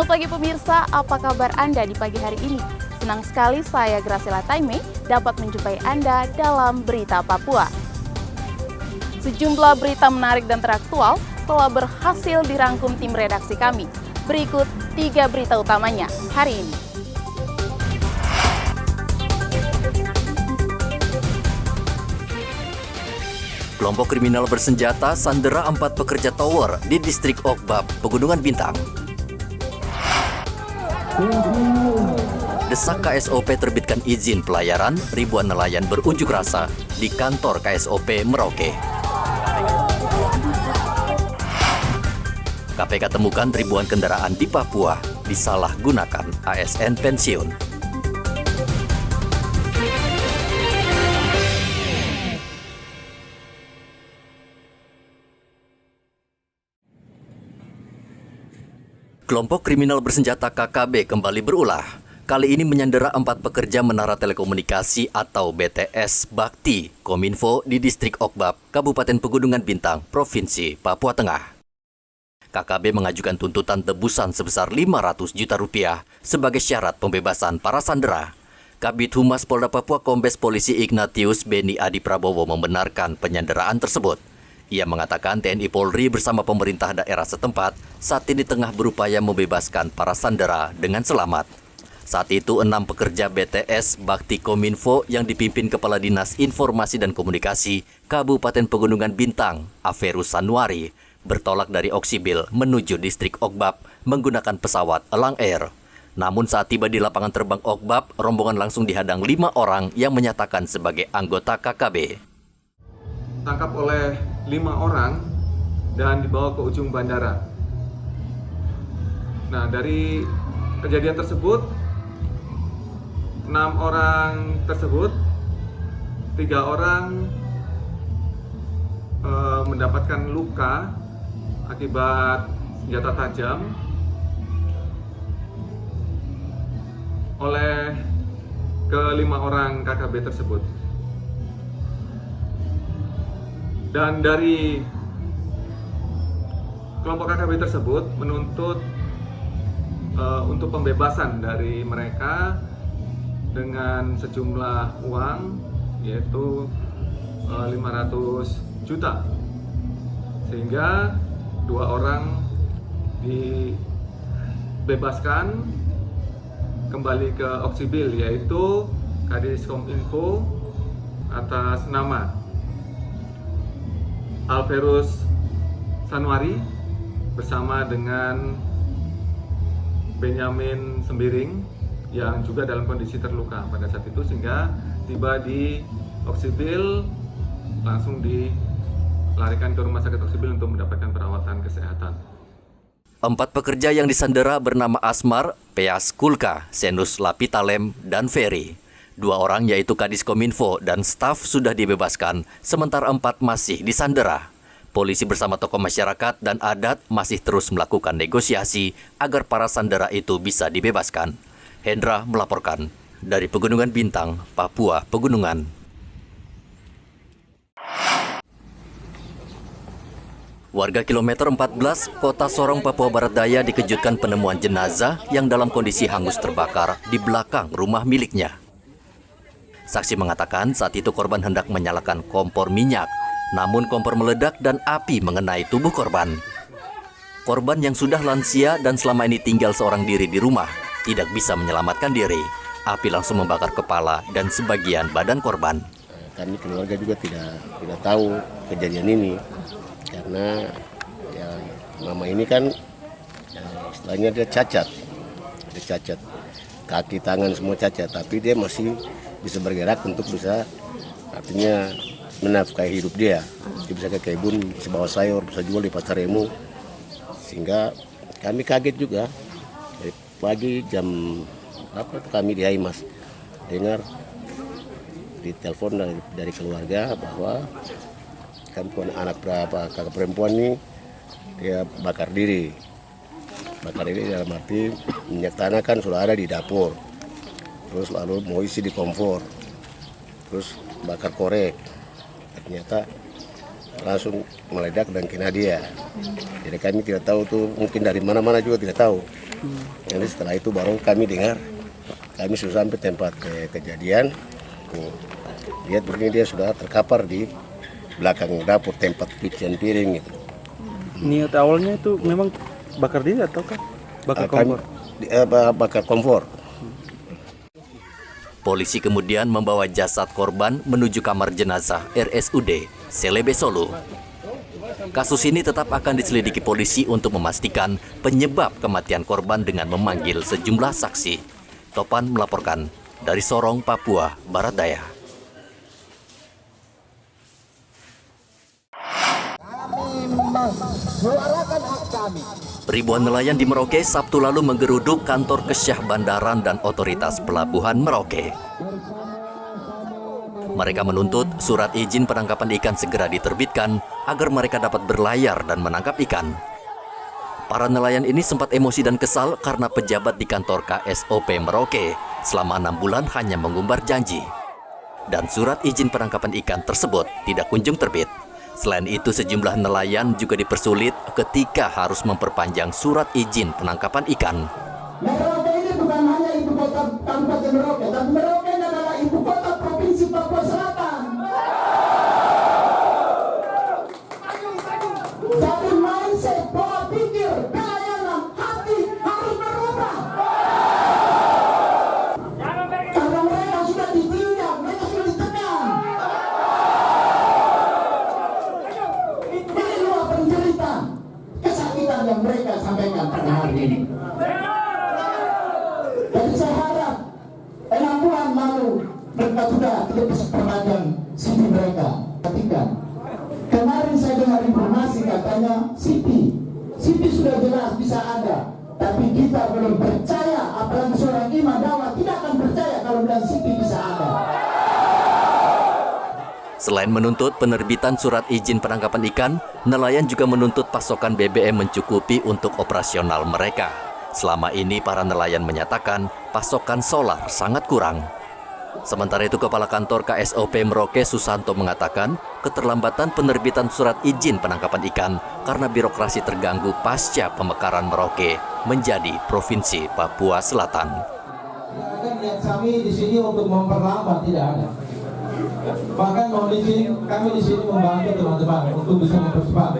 Selamat pagi pemirsa, apa kabar Anda di pagi hari ini? Senang sekali saya Graciela Taime dapat menjumpai Anda dalam Berita Papua. Sejumlah berita menarik dan teraktual telah berhasil dirangkum tim redaksi kami. Berikut 3 berita utamanya hari ini. Kelompok kriminal bersenjata sandera 4 pekerja tower di distrik Okbab, Pegunungan Bintang. Desak KSOP terbitkan izin pelayaran, ribuan nelayan berunjuk rasa di kantor KSOP Merauke. KPK temukan ribuan kendaraan di Papua disalahgunakan ASN pensiun. Kelompok kriminal bersenjata KKB kembali berulah. Kali ini menyandera 4 pekerja menara telekomunikasi atau BTS Bakti Kominfo di distrik Okbab, Kabupaten Pegunungan Bintang, Provinsi Papua Tengah. KKB mengajukan tuntutan tebusan sebesar 500 juta rupiah sebagai syarat pembebasan para sandera. Kabid Humas Polda Papua Kombes Polisi Ignatius Beni Adi Prabowo membenarkan penyanderaan tersebut. Ia mengatakan TNI Polri bersama pemerintah daerah setempat saat ini tengah berupaya membebaskan para sandera dengan selamat. Saat itu 6 pekerja BTS Bakti Kominfo yang dipimpin Kepala Dinas Informasi dan Komunikasi Kabupaten Pegunungan Bintang, Averus Sanuari, bertolak dari Oksibil menuju distrik Okbab menggunakan pesawat Elang Air. Namun saat tiba di lapangan terbang Okbab, rombongan langsung dihadang 5 orang yang menyatakan sebagai anggota KKB. Tangkap oleh 5 orang dan dibawa ke ujung bandara. Nah, dari kejadian tersebut 6 orang tersebut 3 orang mendapatkan luka akibat senjata tajam oleh ke-5 orang KKB tersebut. Dan dari kelompok KKB tersebut menuntut untuk pembebasan dari mereka dengan sejumlah uang, yaitu 500 juta. Sehingga 2 orang dibebaskan kembali ke Oksibil, yaitu Kadis Kominfo atas nama Averus Sanuari bersama dengan Benyamin Sembiring yang juga dalam kondisi terluka pada saat itu, sehingga tiba di Oksibil langsung dilarikan ke rumah sakit Oksibil untuk mendapatkan perawatan kesehatan. 4 pekerja yang disandera bernama Asmar, Peas Kulka, Senus Lapitalem, dan Ferry. 2 orang yaitu Kadis Kominfo dan staf sudah dibebaskan, sementara 4 masih disandera. Polisi bersama tokoh masyarakat dan adat masih terus melakukan negosiasi agar para sandera itu bisa dibebaskan. Hendra melaporkan dari Pegunungan Bintang, Papua Pegunungan. Warga kilometer 14, Kota Sorong, Papua Barat Daya dikejutkan penemuan jenazah yang dalam kondisi hangus terbakar di belakang rumah miliknya. Saksi mengatakan saat itu korban hendak menyalakan kompor minyak, namun kompor meledak dan api mengenai tubuh korban. Korban yang sudah lansia dan selama ini tinggal seorang diri di rumah, tidak bisa menyelamatkan diri. Api langsung membakar kepala dan sebagian badan korban. Kami keluarga juga tidak tahu kejadian ini, karena ya, mama ini kan istilahnya dia cacat, kaki tangan semua cacat, tapi dia masih bisa bergerak untuk bisa artinya menafkahi hidup dia. Dia bisa ke kebun, bisa bawa sayur, bisa jual di pasar Remu. Sehingga kami kaget juga. Dari pagi jam kami di Haimas dengar di telepon dari keluarga bahwa anak kakak perempuan ini dia bakar diri. Bakar diri dalam arti minyak tanah kan sudah ada di dapur. Terus lalu mau isi di kompor, terus bakar korek, ternyata langsung meledak dan kena dia. Jadi kami tidak tahu tuh, mungkin dari mana-mana juga tidak tahu. Jadi setelah itu baru kami dengar, kami sudah sampai tempat kejadian. Lihat begini dia sudah terkapar di belakang dapur tempat cucian piring itu. Niat awalnya itu memang bakar diri ataukah bakar kompor? Bakar kompor. Polisi kemudian membawa jasad korban menuju kamar jenazah RSUD Selebe Solo. Kasus ini tetap akan diselidiki polisi untuk memastikan penyebab kematian korban dengan memanggil sejumlah saksi. Topan melaporkan dari Sorong, Papua Barat Daya. Ribuan nelayan di Merauke Sabtu lalu menggeruduk kantor Kesyah Bandaran dan Otoritas Pelabuhan Merauke. Mereka menuntut surat izin penangkapan ikan segera diterbitkan agar mereka dapat berlayar dan menangkap ikan. Para nelayan ini sempat emosi dan kesal karena pejabat di kantor KSOP Merauke selama 6 bulan hanya mengumbar janji. Dan surat izin penangkapan ikan tersebut tidak kunjung terbit. Selain itu, sejumlah nelayan juga dipersulit ketika harus memperpanjang surat izin penangkapan ikan. Merauke ini bukan hanya ibu kota Kabupaten Merauke, tapi Merauke ini adalah ibu kota Provinsi Papua Selatan. Jadi mindset, pola pikir, pelayanan, hati harus berubah. Karena mereka sudah ditindak, mereka sudah ditekan. Ini dua pencerita kesakitan yang mereka sampaikan pada hari ini. Jadi saya harap 6 bulan lalu mereka sudah tidak bisa perpanjang CV mereka. Ketika kemarin saya dengar informasi katanya CV sudah jelas bisa ada, tapi kita belum percaya, apalagi seorang imam dakwah tidak akan percaya kalau bilang CV bisa ada. Selain menuntut penerbitan surat izin penangkapan ikan, nelayan juga menuntut pasokan BBM mencukupi untuk operasional mereka. Selama ini para nelayan menyatakan pasokan solar sangat kurang. Sementara itu Kepala Kantor KSOP Merauke Susanto mengatakan keterlambatan penerbitan surat izin penangkapan ikan karena birokrasi terganggu pasca pemekaran Merauke menjadi Provinsi Papua Selatan. Niat kami di sini untuk memperlambat tidak ada. Bahkan kami di sini membantu teman-teman untuk bisa mempercepat.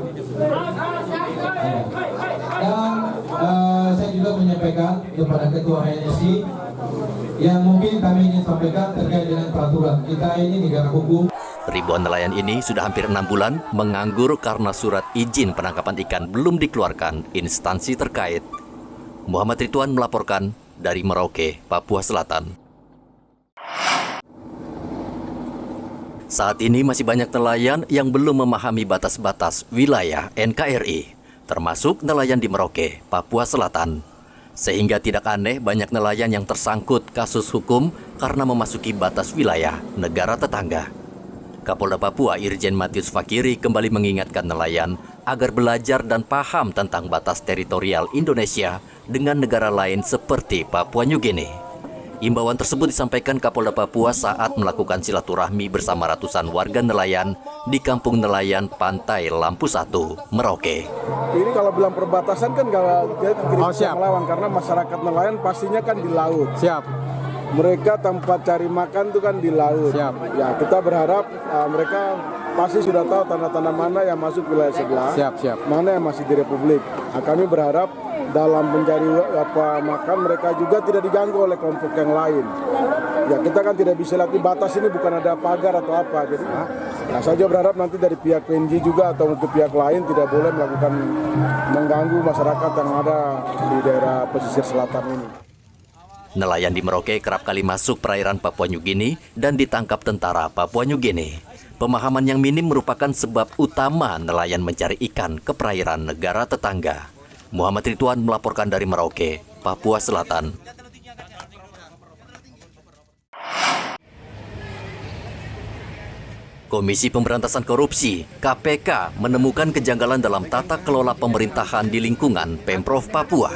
Dan saya juga menyampaikan kepada Ketua HNSI yang mungkin kami ingin sampaikan terkait dengan peraturan. Kita ini negara hukum. Ribuan nelayan ini sudah hampir 6 bulan menganggur karena surat izin penangkapan ikan belum dikeluarkan instansi terkait. Muhammad Ridwan melaporkan dari Merauke, Papua Selatan. Saat ini masih banyak nelayan yang belum memahami batas-batas wilayah NKRI, termasuk nelayan di Merauke, Papua Selatan. Sehingga tidak aneh banyak nelayan yang tersangkut kasus hukum karena memasuki batas wilayah negara tetangga. Kapolda Papua Irjen Matius Fakiri kembali mengingatkan nelayan agar belajar dan paham tentang batas teritorial Indonesia dengan negara lain seperti Papua New Guinea. Imbauan tersebut disampaikan Kapolda Papua saat melakukan silaturahmi bersama ratusan warga nelayan di Kampung Nelayan Pantai Lampu 1, Merauke. Ini kalau bilang perbatasan kan tidak bisa melawan karena masyarakat nelayan pastinya kan di laut. Siap. Mereka tempat cari makan itu kan di laut. Siap. Ya kita berharap mereka pasti sudah tahu tanda-tanda mana yang masuk wilayah sebelah, Siap. mana yang masih di Republik. Nah, kami berharap dalam mencari makan mereka juga tidak diganggu oleh kelompok yang lain. Ya kita kan tidak bisa lihat di batas ini bukan ada pagar atau apa. Jadi saja berharap nanti dari pihak PNJ juga atau untuk pihak lain tidak boleh melakukan mengganggu masyarakat yang ada di daerah pesisir selatan ini. Nelayan di Merauke kerap kali masuk perairan Papua New Guinea dan ditangkap tentara Papua New Guinea. Pemahaman yang minim merupakan sebab utama nelayan mencari ikan ke perairan negara tetangga. Muhammad Ridwan melaporkan dari Merauke, Papua Selatan. Komisi Pemberantasan Korupsi (KPK) menemukan kejanggalan dalam tata kelola pemerintahan di lingkungan Pemprov Papua.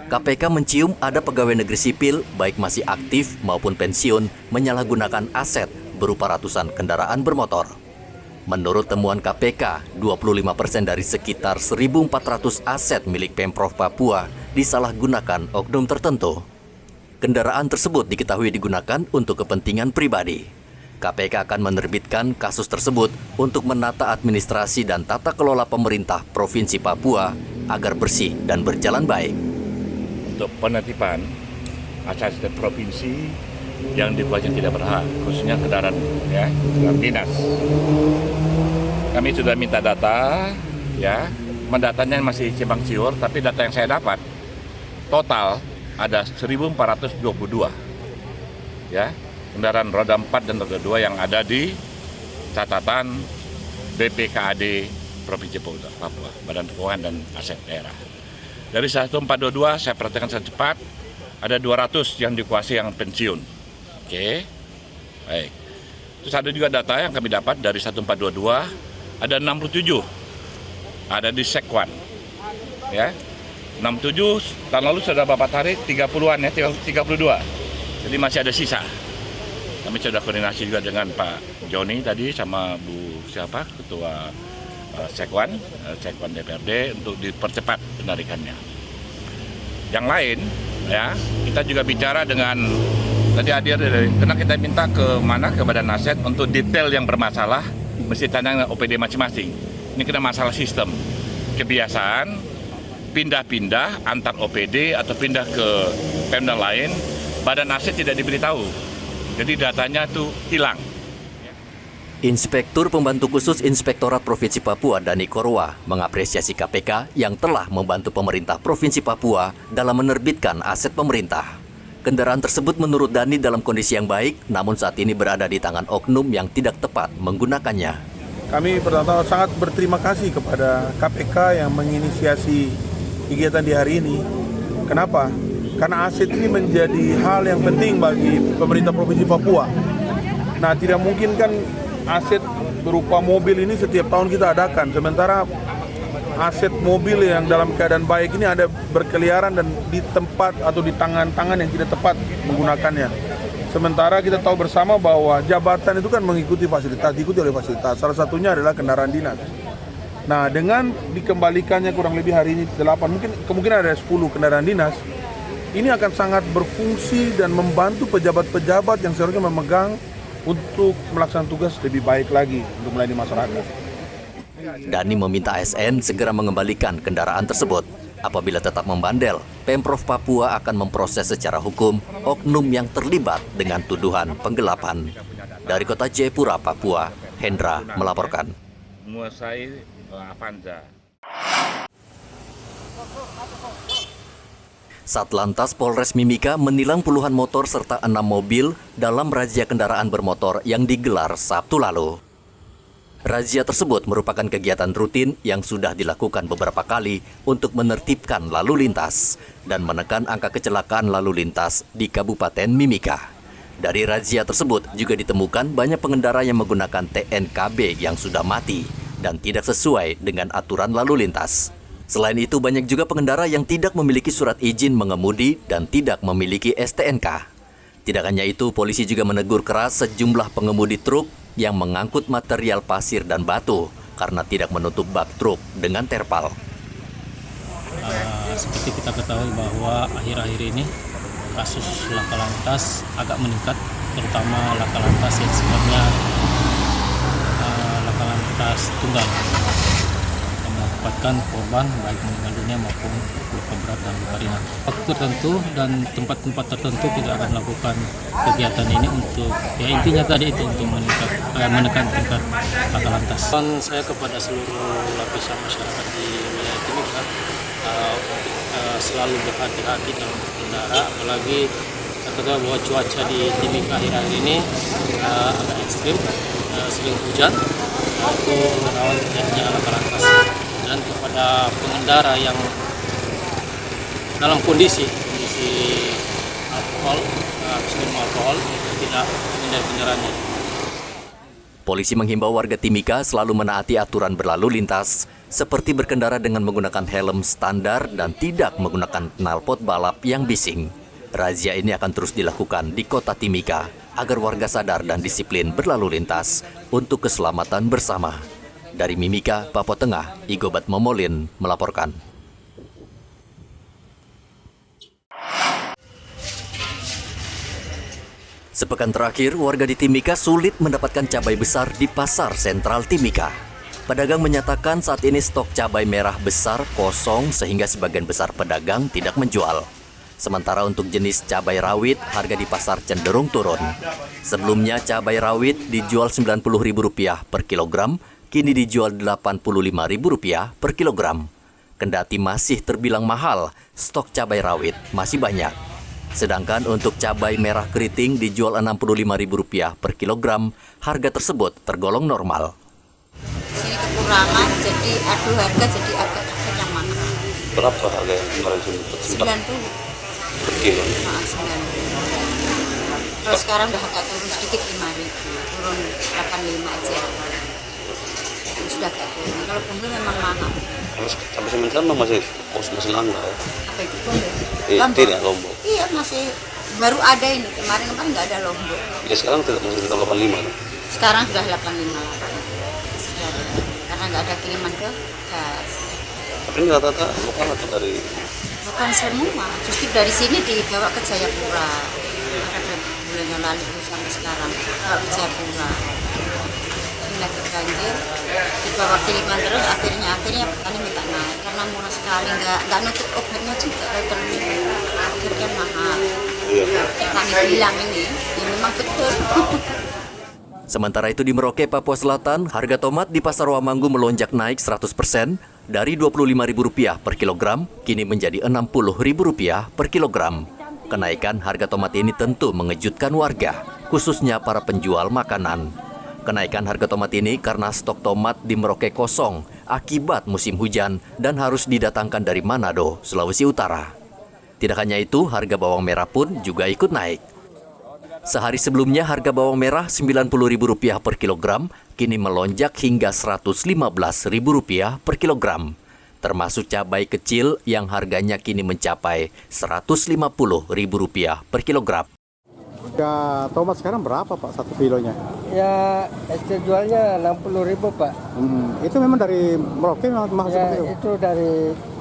KPK mencium ada pegawai negeri sipil, baik masih aktif maupun pensiun, menyalahgunakan aset berupa ratusan kendaraan bermotor. Menurut temuan KPK, 25% dari sekitar 1.400 aset milik Pemprov Papua disalahgunakan oknum tertentu. Kendaraan tersebut diketahui digunakan untuk kepentingan pribadi. KPK akan menerbitkan kasus tersebut untuk menata administrasi dan tata kelola pemerintah Provinsi Papua agar bersih dan berjalan baik. Untuk penertiban aset provinsi yang dikuasai tidak berhak, khususnya kendaraan dinas. Kami sudah minta data, mendatanya masih simpang siur, tapi data yang saya dapat total ada 1.422, kendaraan roda 4 dan roda 2 yang ada di catatan BPKAD Provinsi Papua, Badan Keuangan dan Aset Daerah. Dari 1.422 saya perhatikan secara cepat, ada 200 yang dikuasai yang pensiun. Oke, baik. Terus ada juga data yang kami dapat dari 1.422, ada 67 ada di Sekwan. 67 tahun lalu sudah Bapak tarik 30-an 32. Jadi masih ada sisa. Kami sudah koordinasi juga dengan Pak Joni tadi sama Bu Ketua Sekwan DPRD untuk dipercepat penarikannya. Yang lain kita juga bicara dengan tadi hadir karena kita minta ke Badan Aset untuk detail yang bermasalah mesti tanya OPD masing-masing. Ini kena masalah sistem. Kebiasaan pindah-pindah antar OPD atau pindah ke Pemda lain, Badan Aset tidak diberitahu. Jadi datanya itu hilang. Inspektur Pembantu Khusus Inspektorat Provinsi Papua Dani Korwa mengapresiasi KPK yang telah membantu pemerintah Provinsi Papua dalam menerbitkan aset pemerintah. Kendaraan tersebut menurut Dani dalam kondisi yang baik, namun saat ini berada di tangan oknum yang tidak tepat menggunakannya. Kami pertama sangat berterima kasih kepada KPK yang menginisiasi kegiatan di hari ini. Kenapa? Karena aset ini menjadi hal yang penting bagi pemerintah Provinsi Papua. Nah, tidak mungkin kan aset berupa mobil ini setiap tahun kita adakan, sementara aset mobil yang dalam keadaan baik ini ada berkeliaran dan di tempat atau di tangan-tangan yang tidak tepat menggunakannya. Sementara kita tahu bersama bahwa jabatan itu kan mengikuti fasilitas, diikuti oleh fasilitas. Salah satunya adalah kendaraan dinas. Nah, dengan dikembalikannya kurang lebih hari ini 8, kemungkinan ada 10 kendaraan dinas, ini akan sangat berfungsi dan membantu pejabat-pejabat yang seharusnya memegang untuk melaksanakan tugas lebih baik lagi untuk melayani masyarakat. Dani meminta ASN segera mengembalikan kendaraan tersebut. Apabila tetap membandel, Pemprov Papua akan memproses secara hukum oknum yang terlibat dengan tuduhan penggelapan. Dari Kota Jayapura, Papua, Hendra melaporkan. Satlantas Polres Mimika menilang puluhan motor serta 6 mobil dalam razia kendaraan bermotor yang digelar Sabtu lalu. Razia tersebut merupakan kegiatan rutin yang sudah dilakukan beberapa kali untuk menertibkan lalu lintas dan menekan angka kecelakaan lalu lintas di Kabupaten Mimika. Dari razia tersebut juga ditemukan banyak pengendara yang menggunakan TNKB yang sudah mati dan tidak sesuai dengan aturan lalu lintas. Selain itu, banyak juga pengendara yang tidak memiliki surat izin mengemudi dan tidak memiliki STNK. Tidak hanya itu, polisi juga menegur keras sejumlah pengemudi truk yang mengangkut material pasir dan batu karena tidak menutup bak truk dengan terpal. Seperti kita ketahui bahwa akhir-akhir ini kasus laka lantas agak meningkat, terutama laka lantas yang sifatnya laka lantas tunggal, yang mengakibatkan korban baik meninggal dunia maupun luka berat dan luka ringan. Waktu tertentu dan tempat-tempat tertentu kita akan lakukan kegiatan ini untuk intinya tadi itu untuk menekan tingkat laka lantas. Saya kepada seluruh lapisan masyarakat di wilayah Timika selalu berhati-hati dalam berkendara, apalagi kita tahu bahwa cuaca di Timika akhir-akhir ini agak ekstrim, sering hujan, itu rawan terjadinya laka lantas. Dan kepada pengendara yang dalam kondisi alkohol, minum alkohol, tidak mengendari kendaraannya. Polisi menghimbau warga Timika selalu menaati aturan berlalu lintas, seperti berkendara dengan menggunakan helm standar dan tidak menggunakan knalpot balap yang bising. Razia ini akan terus dilakukan di Kota Timika agar warga sadar dan disiplin berlalu lintas untuk keselamatan bersama. Dari Mimika, Papua Tengah, Igobat Momolin melaporkan. Sepekan terakhir, warga di Timika sulit mendapatkan cabai besar di pasar sentral Timika. Pedagang menyatakan saat ini stok cabai merah besar kosong sehingga sebagian besar pedagang tidak menjual. Sementara untuk jenis cabai rawit, harga di pasar cenderung turun. Sebelumnya cabai rawit dijual Rp90.000 per kilogram, kini dijual Rp85.000 per kilogram. Kendati masih terbilang mahal, stok cabai rawit masih banyak. Sedangkan untuk cabai merah keriting dijual Rp65.000 per kilogram, harga tersebut tergolong normal. Sini kekurangan, jadi harga jadi agak yang mahal. Berapa harga yang kemarin sini? 90 per kilo. Nah, 90. Kalau sekarang udah agak turun sedikit 5.000, turun 85 aja. Sudah agak turun. Kalau bumbu memang mahal. Sampai sementara masih langka ya? Apa itu bumbu? Tidak, Lombok. Iya, masih baru ada ini. Kemarin nggak ada Lombok. Ya sekarang masih tetap 85 kan? Sekarang sudah 85 lagi. Karena nggak ada kiriman ke gas. Tapi ini rata-rata lokal atau dari? Bukan semua, justru dari sini dibawa ke Jayapura. Ada bulan yang lalu sampai sekarang bawa ke Jayapura. Ini lagi banjir, dibawa kiriman terus akhirnya petani minta naik karena murah sekali, nggak nutup obatnya juga akhirnya mahal. Iya. Kami bilang ini, ya memang betul. Sementara itu di Merauke, Papua Selatan, harga tomat di Pasar Wamanggu melonjak naik 100% dari Rp25.000 per kilogram, kini menjadi Rp60.000 per kilogram. Kenaikan harga tomat ini tentu mengejutkan warga, khususnya para penjual makanan. Kenaikan harga tomat ini karena stok tomat di Merauke kosong akibat musim hujan dan harus didatangkan dari Manado, Sulawesi Utara. Tidak hanya itu, harga bawang merah pun juga ikut naik. Sehari sebelumnya harga bawang merah Rp90.000 per kilogram, kini melonjak hingga Rp115.000 per kilogram. Termasuk cabai kecil yang harganya kini mencapai Rp150.000 per kilogram. Ya, tomat sekarang berapa Pak satu kilonya? Ya, itu jualnya Rp60.000 Pak. Itu memang dari Merauke memang mahal Ya, seperti itu? itu dari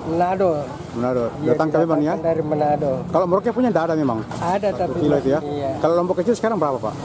Manado. Manado, Ya, datang ke memang ya? dari Manado. Kalau Merauke punya tidak ada memang? Ada Satu tapi kilo itu ya? iya. Kalau Lombok kecil sekarang berapa Pak?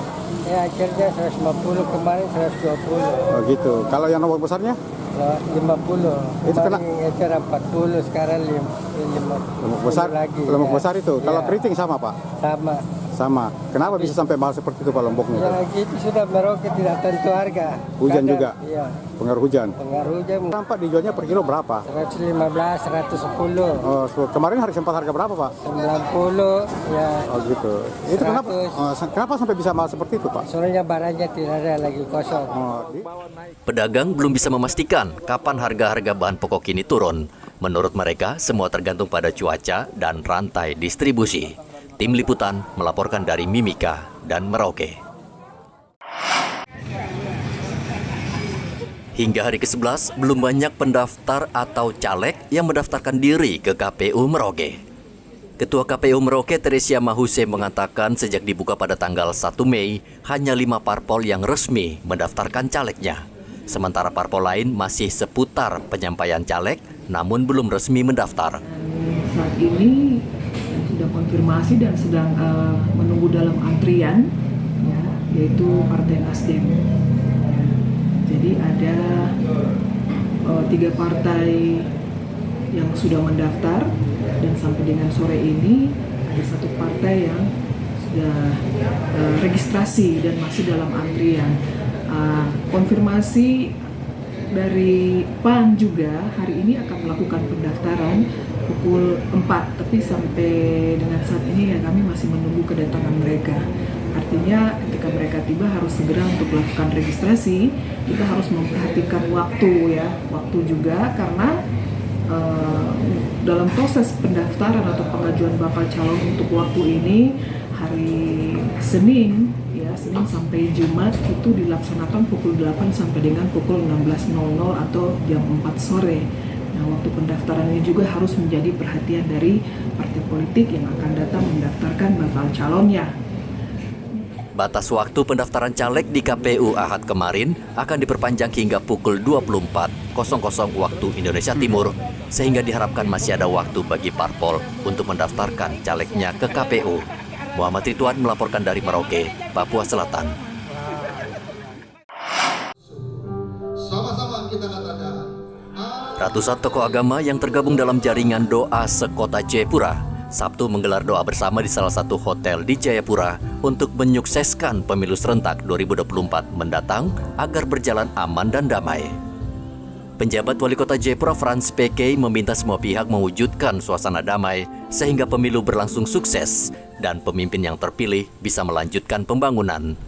Ya, akhirnya 150, kemarin 120. Oh gitu. Kalau yang Lombok besarnya? 50. Itu kena- Kemarin itu 40, sekarang 50. Lombok besar lagi. Lombok ya. besar itu. Kalau Ya, keriting sama Pak? sama. Sama. Kenapa bisa sampai mahal seperti itu Pak Lomboknya? Ya, gitu sudah Merauke tidak tentu harga. Hujan Kadang, juga? Iya. Pengaruh hujan? Pengaruh hujan Pak dijualnya per kilo berapa? 115, 110. Oh, kemarin hari sempat harga berapa Pak? 90 ya. Oh gitu. Itu kenapa? 100. Kenapa sampai bisa mahal seperti itu Pak? Soalnya barangnya tidak ada lagi kosong. Pedagang belum bisa memastikan kapan harga-harga bahan pokok ini turun. Menurut mereka, semua tergantung pada cuaca dan rantai distribusi. Tim Liputan melaporkan dari Mimika dan Merauke. Hingga hari ke-11, belum banyak pendaftar atau caleg yang mendaftarkan diri ke KPU Merauke. Ketua KPU Merauke, Teresia Mahuse, mengatakan sejak dibuka pada tanggal 1 Mei, hanya 5 parpol yang resmi mendaftarkan calegnya. Sementara parpol lain masih seputar penyampaian caleg, namun belum resmi mendaftar. Saat ini sudah konfirmasi dan sedang menunggu dalam antrian, ya, yaitu Partai Nasdem. Jadi ada 3 partai yang sudah mendaftar dan sampai dengan sore ini ada 1 partai yang sudah registrasi dan masih dalam antrian. Konfirmasi dari PAN juga hari ini akan melakukan pendaftaran pukul 4, tapi sampai dengan saat ini ya kami masih menunggu kedatangan mereka. Artinya ketika mereka tiba harus segera untuk melakukan registrasi. Kita harus memperhatikan waktu ya, waktu juga karena dalam proses pendaftaran atau pengajuan bakal calon untuk waktu ini hari Senin ya, Senin sampai Jumat itu dilaksanakan pukul 8 sampai dengan pukul 16.00 atau jam 4 sore. Nah, waktu pendaftaran ini juga harus menjadi perhatian dari partai politik yang akan datang mendaftarkan bakal calonnya. Batas waktu pendaftaran caleg di KPU Ahad kemarin akan diperpanjang hingga pukul 24.00 waktu Indonesia Timur, sehingga diharapkan masih ada waktu bagi parpol untuk mendaftarkan calegnya ke KPU. Muhammad Ridwan melaporkan dari Merauke, Papua Selatan. Sama-sama kita katakan. Ratusan tokoh agama yang tergabung dalam jaringan doa sekota Jayapura Sabtu menggelar doa bersama di salah satu hotel di Jayapura untuk menyukseskan pemilu serentak 2024 mendatang agar berjalan aman dan damai. Penjabat Wali Kota Jayapura Frans PK meminta semua pihak mewujudkan suasana damai sehingga pemilu berlangsung sukses dan pemimpin yang terpilih bisa melanjutkan pembangunan.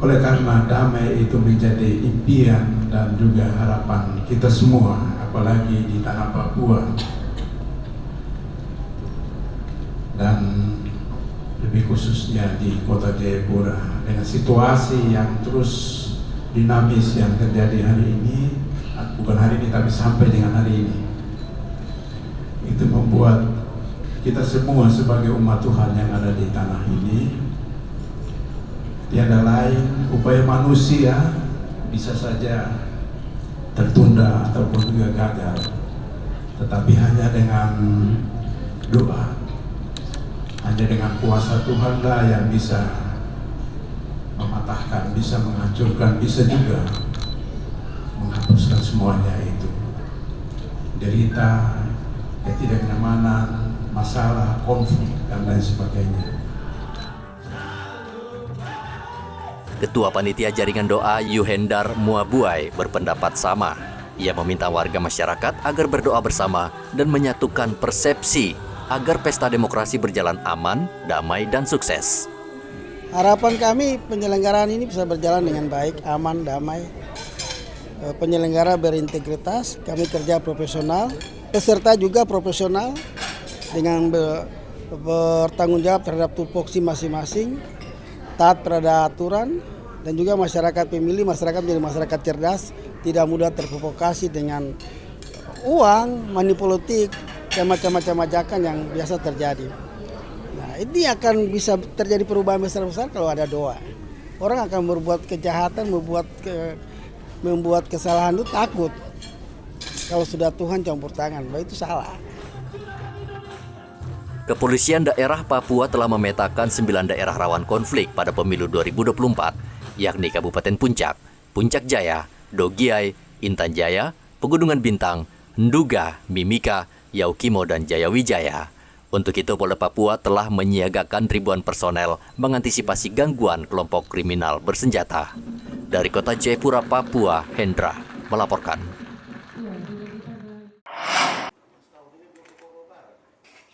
Oleh karena damai itu menjadi impian dan juga harapan kita semua, apalagi di tanah Papua. Dan lebih khususnya di kota Jayapura dengan situasi yang terus dinamis yang terjadi hari ini, bukan hari ini tapi sampai dengan hari ini, itu membuat kita semua sebagai umat Tuhan yang ada di tanah ini tiada lain upaya manusia bisa saja tertunda ataupun juga gagal, tetapi hanya dengan doa, hanya dengan kuasa Tuhanlah yang bisa mematahkan, bisa menghancurkan, bisa juga menghapuskan semuanya itu. Derita, ketidaknyamanan, masalah, konflik, dan lain sebagainya. Ketua Panitia Jaringan Doa Yuhendar Muabuai berpendapat sama. Ia meminta warga masyarakat agar berdoa bersama dan menyatukan persepsi agar pesta demokrasi berjalan aman, damai, dan sukses. Harapan kami penyelenggaraan ini bisa berjalan dengan baik, aman, damai. Penyelenggara berintegritas, kami kerja profesional, peserta juga profesional dengan bertanggung jawab terhadap tupoksi masing-masing, taat terhadap aturan, dan juga masyarakat pemilih, masyarakat menjadi masyarakat cerdas, tidak mudah terprovokasi dengan uang, money politik, macam-macam ajakan yang biasa terjadi. Nah, ini akan bisa terjadi perubahan besar-besar kalau ada doa. Orang akan berbuat kejahatan, membuat kesalahan itu takut. Kalau sudah Tuhan campur tangan, bahwa itu salah. Kepolisian daerah Papua telah memetakan 9 daerah rawan konflik pada pemilu 2024, yakni Kabupaten Puncak, Puncak Jaya, Dogiai, Intan Jaya, Pegunungan Bintang, Nduga, Mimika, Yaukimo, dan Jayawijaya. Untuk itu, Polda Papua telah menyiagakan ribuan personel mengantisipasi gangguan kelompok kriminal bersenjata. Dari kota Jayapura, Papua, Hendra melaporkan.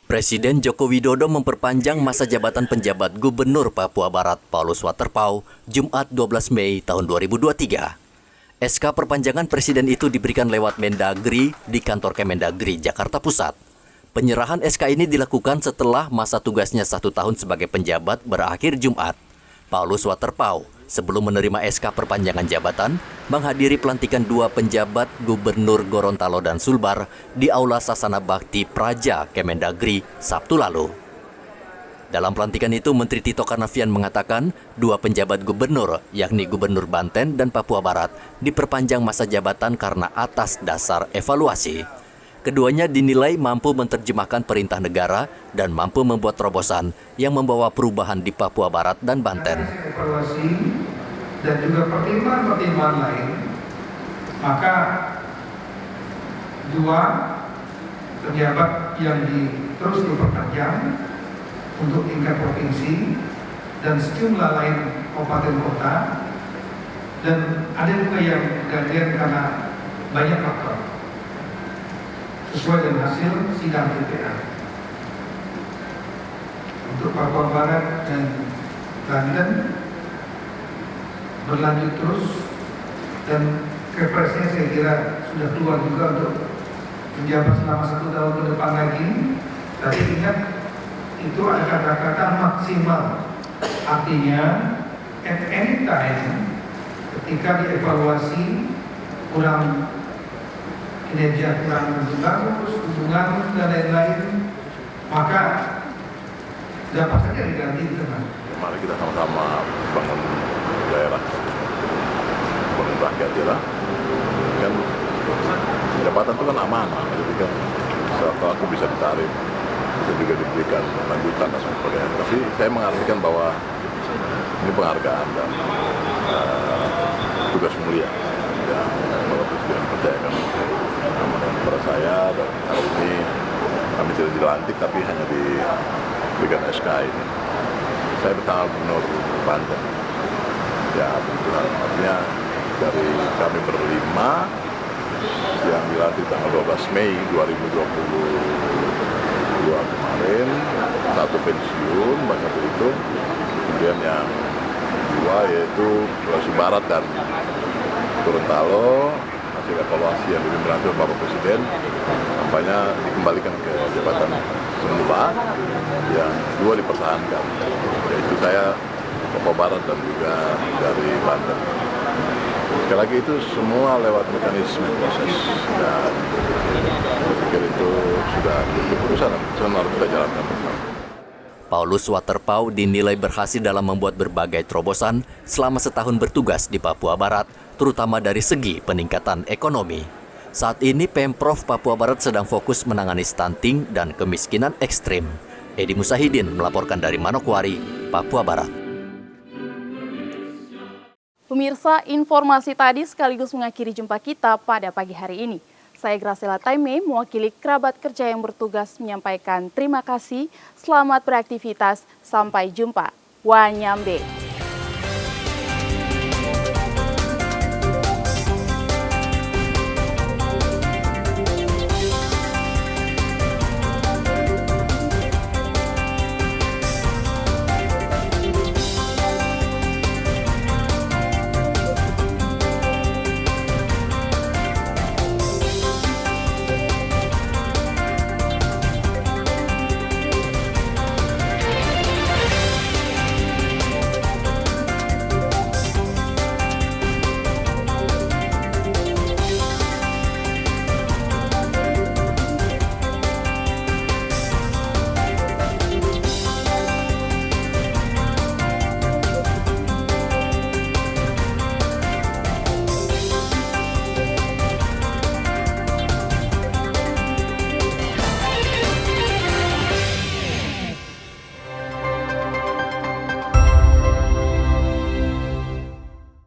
Presiden Joko Widodo memperpanjang masa jabatan penjabat Gubernur Papua Barat Paulus Waterpauw Jumat 12 Mei tahun 2023. SK perpanjangan Presiden itu diberikan lewat Mendagri di kantor Kemendagri, Jakarta Pusat. Penyerahan SK ini dilakukan setelah masa tugasnya 1 tahun sebagai penjabat berakhir Jumat. Paulus Waterpauw sebelum menerima SK perpanjangan jabatan menghadiri pelantikan 2 penjabat Gubernur Gorontalo dan Sulbar di Aula Sasana Bakti Praja Kemendagri Sabtu lalu. Dalam pelantikan itu, Menteri Tito Karnavian mengatakan 2 penjabat gubernur, yakni Gubernur Banten dan Papua Barat, diperpanjang masa jabatan karena atas dasar evaluasi. Keduanya dinilai mampu menerjemahkan perintah negara dan mampu membuat terobosan yang membawa perubahan di Papua Barat dan Banten. Evaluasi dan juga pertimbangan-pertimbangan lain, maka 2 pejabat yang terus diperpanjang untuk tingkat provinsi dan sejumlah lain kabupaten kota, dan ada juga yang gantian karena banyak faktor sesuai dengan hasil sidang TPA. Untuk Papua Barat dan Banten berlanjut terus, dan kepresnya saya kira sudah keluar juga untuk menjabat selama 1 tahun ke depan lagi. Tapi ingat, itu ada kata-kata maksimal, artinya at any time ketika dievaluasi kurang kinerja, kurang bagus, hubungan dan lain-lain, maka dapat saja diganti di tengah. Mari kita sama-sama bangun daerah, bangun rakyat ya, kan jabatan itu kan amanah, jadi kan sesuatu aku bisa ditarik. bisa juga diberikan lanjutan dan sebagainya. Tapi saya mengartikan bahwa ini penghargaan dan tugas mulia yang Bapak Presiden percayakan kepada saya, dan hari ini kami tidak dilantik tapi hanya diberikan SK ini. Saya bersama Gubernur Banten. Ya, kebetulan artinya dari kami berlima yang dilantik tanggal 12 Mei 2022 kemarin, satu pensiun, banyak itu. Kemudian yang dua yaitu Sulawesi Barat dan Gorontalo, hasil evaluasi yang dipimpin oleh Bapak Presiden, nampaknya dikembalikan ke jabatan semula, yang dua dipertahankan, yaitu saya Papua Barat dan juga dari Banten. Sekali lagi itu semua lewat mekanisme proses, dan saya pikir itu sudah menjadi keputusan dan keputusan harus kita jalankan bersama. Paulus Waterpauw dinilai berhasil dalam membuat berbagai terobosan selama setahun bertugas di Papua Barat, terutama dari segi peningkatan ekonomi. Saat ini Pemprov Papua Barat sedang fokus menangani stunting dan kemiskinan ekstrim. Edi Musahidin melaporkan dari Manokwari, Papua Barat. Pemirsa, informasi tadi sekaligus mengakhiri jumpa kita pada pagi hari ini. Saya Graciela Taime, mewakili kerabat kerja yang bertugas menyampaikan terima kasih, selamat beraktivitas, sampai jumpa. Wanyambe.